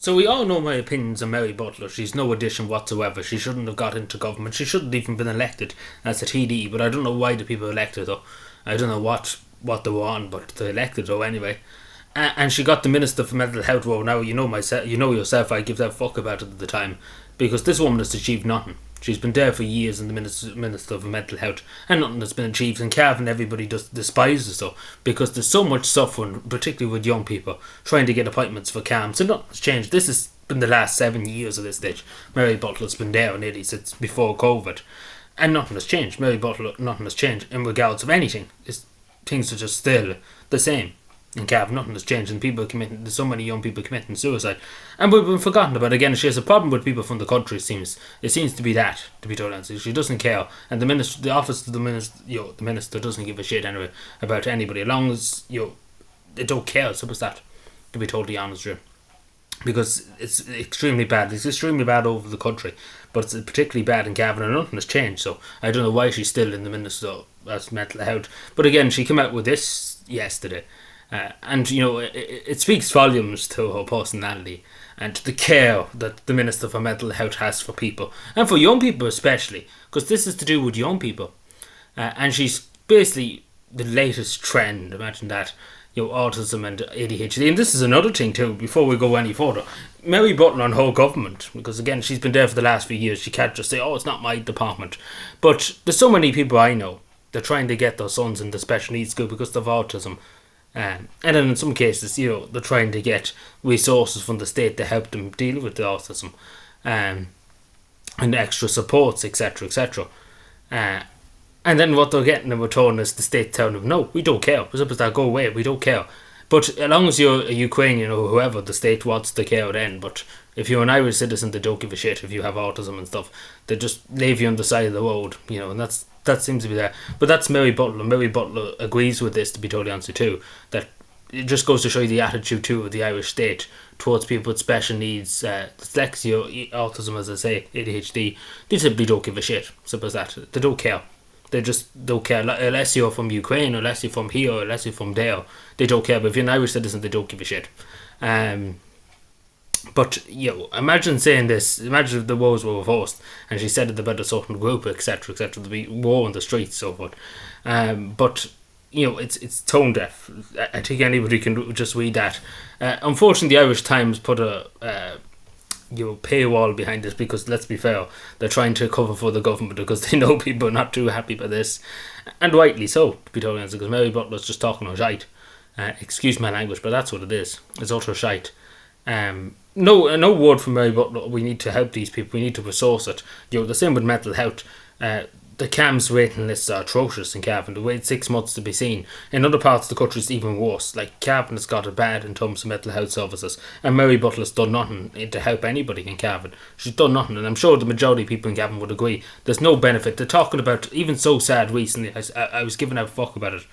So we all know my opinions on Mary Butler. She's no addition whatsoever. She shouldn't have got into government. She shouldn't even been elected as a TD. But I don't know why the people elected her. I don't know what they were on, but they elected her anyway. And she got the Minister for Mental Health role. Now you know yourself. I give that fuck about it at the time, because this woman has achieved nothing. She's been there for years in the Minister for Mental Health, and nothing has been achieved. And Cavan, everybody just despises her because there's so much suffering, particularly with young people trying to get appointments for CAMs, and nothing's changed. This has been the last 7 years of this stage. Mary Butler's been there nearly since before COVID, and nothing has changed. Mary Butler, nothing has changed in regards of anything. Things are just still the same. In Cavan, nothing has changed, and there's so many young people committing suicide, and we've been forgotten about. Again, she has a problem with people from the country. It seems to be that, to be totally honest. She doesn't care, and the office of the minister doesn't give a shit anyway about anybody, as long as they don't care. So it's that, to be totally honest with you, because it's extremely bad. It's extremely bad over the country, but it's particularly bad in Cavan, and nothing has changed. So I don't know why she's still in the Minister of Mental Health. But again, she came out with this yesterday. And it speaks volumes to her personality and the care that the Minister for Mental Health has for people, and for young people especially, because this is to do with young people. And she's basically the latest trend. Imagine that, autism and ADHD. And this is another thing too, before we go any further. Mary Butler and her government, because again, she's been there for the last few years. She can't just say, oh, it's not my department. But there's so many people I know, they're trying to get their sons into special needs school because of autism. And then in some cases, they're trying to get resources from the state to help them deal with the autism, and extra supports, etc., etc. And then what they're getting in return is the state telling them, no, we don't care. We're supposed to go away, we don't care. But as long as you're a Ukrainian or whoever, the state wants to care then. But if you're an Irish citizen, they don't give a shit if you have autism and stuff. They just leave you on the side of the road, and that seems to be there. But that's Mary Butler. Mary Butler agrees with this, to be totally honest with you, too. That it just goes to show you the attitude, too, of the Irish state towards people with special needs, dyslexia, autism, as I say, ADHD. They simply don't give a shit. Simple as that. They don't care. They just don't care. Unless you're from Ukraine, or unless you're from here, or unless you're from there, they don't care. But if you're an Irish citizen, they don't give a shit. But imagine saying this. Imagine if the wars were reversed and she said it about a certain group, etc., etc. There'd be war on the streets, so forth. But it's tone deaf. I think anybody can just read that. Unfortunately, the Irish Times put a paywall behind this, because let's be fair, they're trying to cover for the government because they know people are not too happy about this, and rightly so, to be totally honest, because Mary Butler's just talking her shite. Excuse my language, but that's what it is. It's utter shite. No word from Mary Butler. We need to help these people. We need to resource it. The same with mental health. The CAMS waiting lists are atrocious in Cavan. They wait 6 months to be seen. In other parts of the country, it's even worse. Like, Cavan has got it bad in terms of mental health services, and Mary Butler's done nothing to help anybody in Cavan. She's done nothing, and I'm sure the majority of people in Cavan would agree. There's no benefit. They're talking about, even so sad recently, I was giving out fuck about it.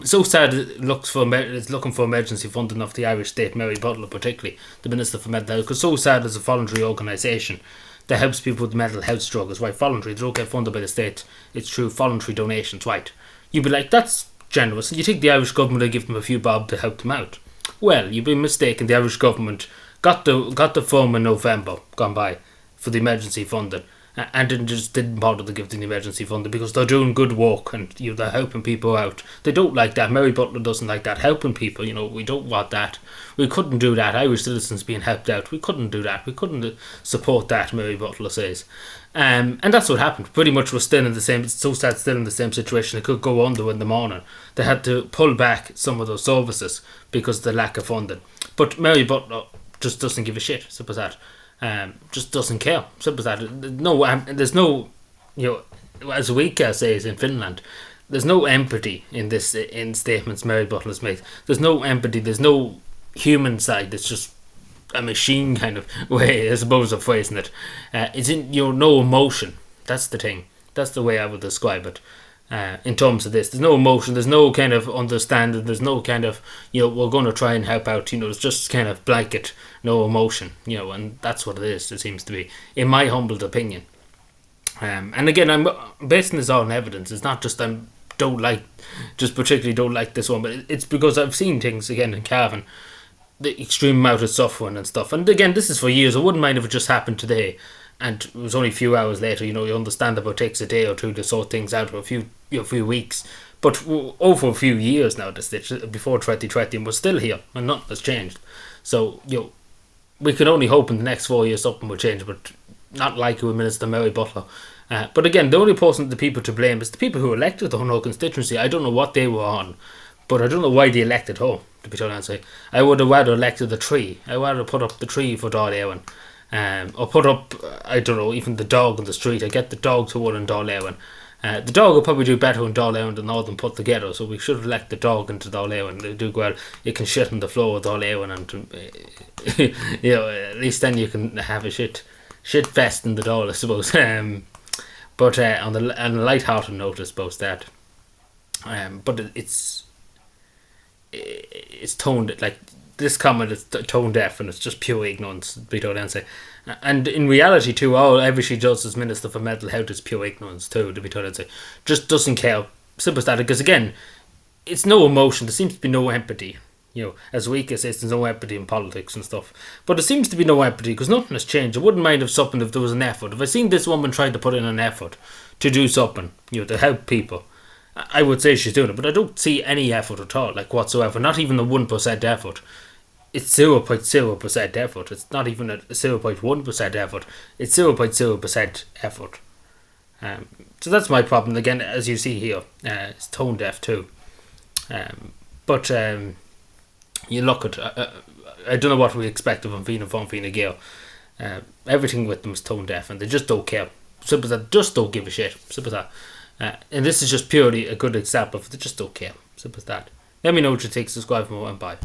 So sad it's looking for emergency funding of the Irish state, Mary Butler particularly, the Minister for Mental Health, because So Sad is a voluntary organisation that helps people with mental health struggles. Right, voluntary, they don't get funded by the state, it's through voluntary donations, right? You'd be like, that's generous, and you think the Irish government will give them a few bob to help them out. Well, you've been mistaken. The Irish government got the form in November gone by for the emergency funding, and didn't bother to give them the emergency funding, because they're doing good work and they're helping people out. They don't like that. Mary Butler doesn't like that. Helping people, we don't want that. We couldn't do that. Irish citizens being helped out, we couldn't do that. We couldn't support that, Mary Butler says. And that's what happened. Pretty much we're still in the same, So Sad still in the same situation. It could go under in the morning. They had to pull back some of those services because of the lack of funding. But Mary Butler just doesn't give a shit. Simple as that. Just doesn't care. Simple as that. There's no, as Wika says in Finland, there's no empathy in statements Mary Butler's made. There's no empathy. There's no human side. It's just a machine kind of way, I suppose, of phrasing it. It's in no emotion. That's the thing. That's the way I would describe it. In terms of this, there's no emotion, there's no kind of understanding, there's no kind of we're going to try and help out, it's just kind of blanket, no emotion, and that's what it is. It seems to be, in my humbled opinion. And again, I'm basing this all on evidence. It's not just particularly don't like this one, but it's because I've seen things again in Cavan the extreme amount of suffering and stuff. And again, this is for years. I wouldn't mind if it just happened today, and it was only a few hours later. You understand about it takes a day or two to sort things out, or a few weeks. But over a few years now, this before 2020, and we're still here, and nothing has changed. So we can only hope in the next 4 years something will change, but not like with Minister Mary Butler. But again, the only person, the people to blame is the people who elected the whole constituency. I don't know what they were on, but I don't know why they elected her, to be totally honest. I would have rather elected the tree. I would rather put up the tree for Dáil Éireann. Or put up, I don't know, even the dog on the street. I get the dog to one in Dáil Éireann. The dog will probably do better in Dáil Éireann than all of them put together, so we should elect the dog into Dáil Éireann. They do well. You can shit on the floor of Dáil Éireann, and at least then you can have a shit fest in the Dáil, I suppose. But on a light-hearted note, I suppose that. But it's tone, like, this comment is tone deaf, and it's just pure ignorance, to be totally honest. And in reality too, every she does as Minister for Mental Health is pure ignorance too, to be totally honest. Just doesn't care. Simple as that. Because again, it's no emotion. There seems to be no empathy. As weak as there's no empathy in politics and stuff. But there seems to be no empathy because nothing has changed. I wouldn't mind if there was an effort. If I seen this woman trying to put in an effort to do something, to help people, I would say she's doing it. But I don't see any effort at all, like whatsoever. Not even a 1% effort. It's 0.0% effort. It's not even a 0.1% effort. It's 0.0% effort. So that's my problem. Again, as you see here, it's tone deaf too. But you look at, I don't know what we expect of them Fianna Fáil, Fine Gael. Everything with them is tone deaf, and they just don't care. Simple as that. Just don't give a shit. Simple as that. And this is just purely a good example of they just don't care. Simple as that. Let me know what you think. Subscribe for more, and bye.